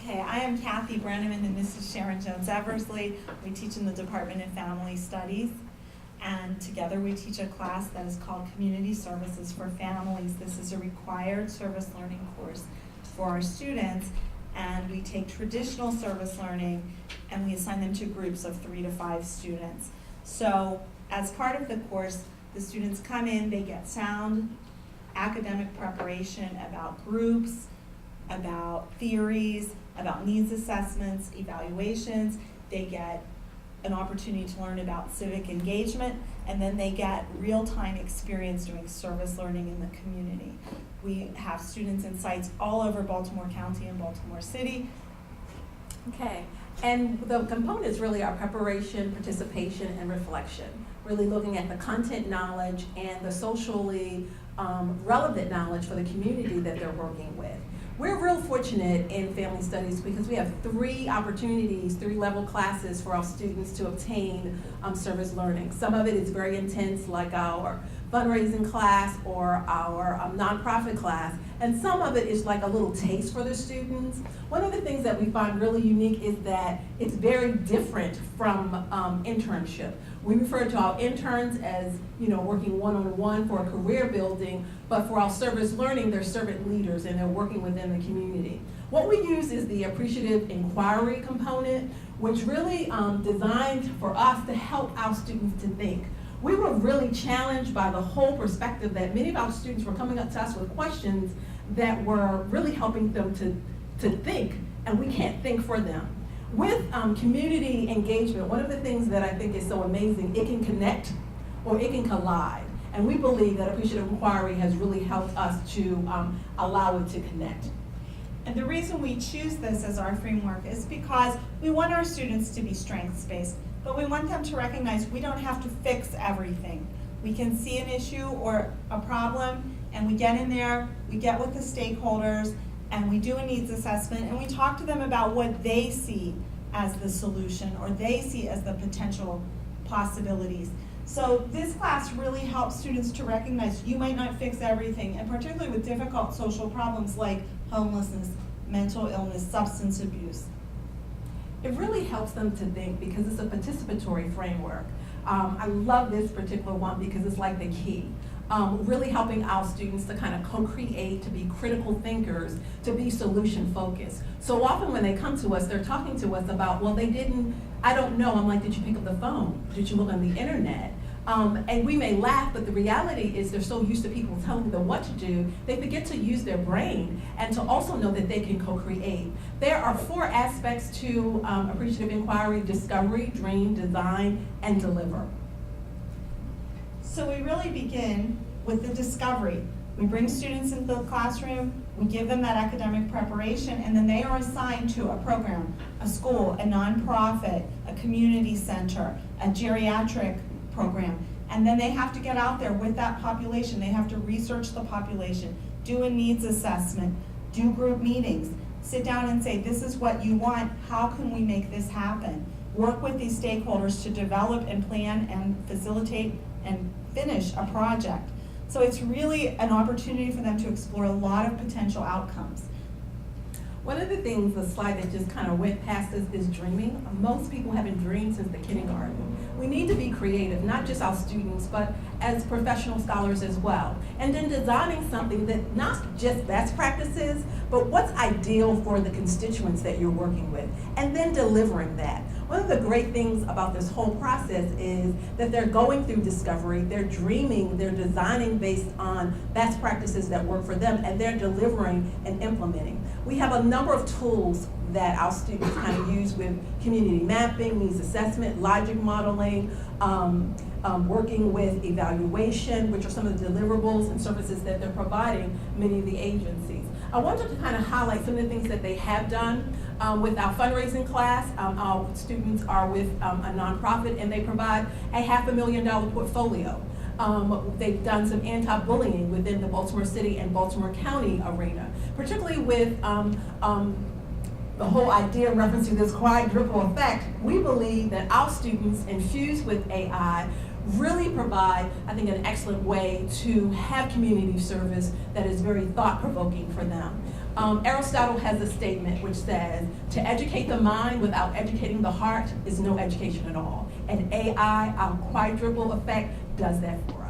Okay, I am Kathy Breneman and this is Sharon Jones-Eversley. We teach in the Department of Family Studies, and together we teach a class that is called Community Services for Families. This is a required service learning course for our students, and we take traditional service learning and we assign them to groups of 3 to 5 students. So as part of the course, the students come in, they get sound academic preparation about groups, about theories, about needs assessments, evaluations. They get an opportunity to learn about civic engagement, and then they get real-time experience doing service learning in the community. We have students in sites all over Baltimore County and Baltimore City. Okay, and the components really are preparation, participation, and reflection. Really looking at the content knowledge and the socially relevant knowledge for the community that they're working with. We're real fortunate in family studies because we have 3 opportunities, 3 level classes for our students to obtain service learning. Some of it is very intense, like our fundraising class or our nonprofit class, and some of it is like a little taste for the students. One of the things that we find really unique is that it's very different from internship. We refer to our interns as, working one-on-one for a career building, but for our service learning, they're servant leaders and they're working within the community. What we use is the Appreciative Inquiry component, which really designed for us to help our students to think. We were really challenged by the whole perspective that many of our students were coming up to us with questions that were really helping them to think, and we can't think for them. With community engagement, one of the things that I think is so amazing, it can connect or it can collide. And we believe that Appreciative Inquiry has really helped us to allow it to connect. And the reason we choose this as our framework is because we want our students to be strengths-based, but we want them to recognize we don't have to fix everything. We can see an issue or a problem, and we get in there, we get with the stakeholders, and we do a needs assessment, and we talk to them about what they see as the solution or they see as the potential possibilities. So this class really helps students to recognize you might not fix everything, and particularly with difficult social problems like homelessness, mental illness, substance abuse. It really helps them to think because it's a participatory framework. I love this particular one because it's like the key. Really helping our students to kind of co-create, to be critical thinkers, to be solution focused. So often when they come to us, they're talking to us about, well, I don't know. I'm like, did you pick up the phone? Did you look on the internet? And we may laugh, but the reality is they're so used to people telling them what to do, they forget to use their brain and to also know that they can co-create. There are 4 aspects to Appreciative Inquiry: discovery, dream, design, and deliver. So we really begin with the discovery. We bring students into the classroom, we give them that academic preparation, and then they are assigned to a program, a school, a nonprofit, a community center, a geriatric program. And then they have to get out there with that population. They have to research the population, do a needs assessment, do group meetings, sit down and say, this is what you want, how can we make this happen? Work with these stakeholders to develop and plan and facilitate and finish a project. So it's really an opportunity for them to explore a lot of potential outcomes. One of the things, the slide that just kind of went past us, is dreaming. Most people haven't dreamed since the kindergarten. We need to be creative, not just our students, but as professional scholars as well. And then designing something that not just best practices, but what's ideal for the constituents that you're working with, and then delivering that. One of the great things about this whole process is that they're going through discovery, they're dreaming, they're designing based on best practices that work for them, and they're delivering and implementing. We have a number of tools that our students kind of use with community mapping, needs assessment, logic modeling, working with evaluation, which are some of the deliverables and services that they're providing many of the agencies. I wanted to kind of highlight some of the things that they have done with our fundraising class. Our students are with a nonprofit, and they provide a $500,000 portfolio. They've done some anti-bullying within the Baltimore City and Baltimore County arena, particularly with the whole idea in reference to this quadruple effect. We believe that our students infused with AI really provide, I think, an excellent way to have community service that is very thought-provoking for them. Aristotle has a statement which says, to educate the mind without educating the heart is no education at all. And AI, our quadruple effect, does that for us.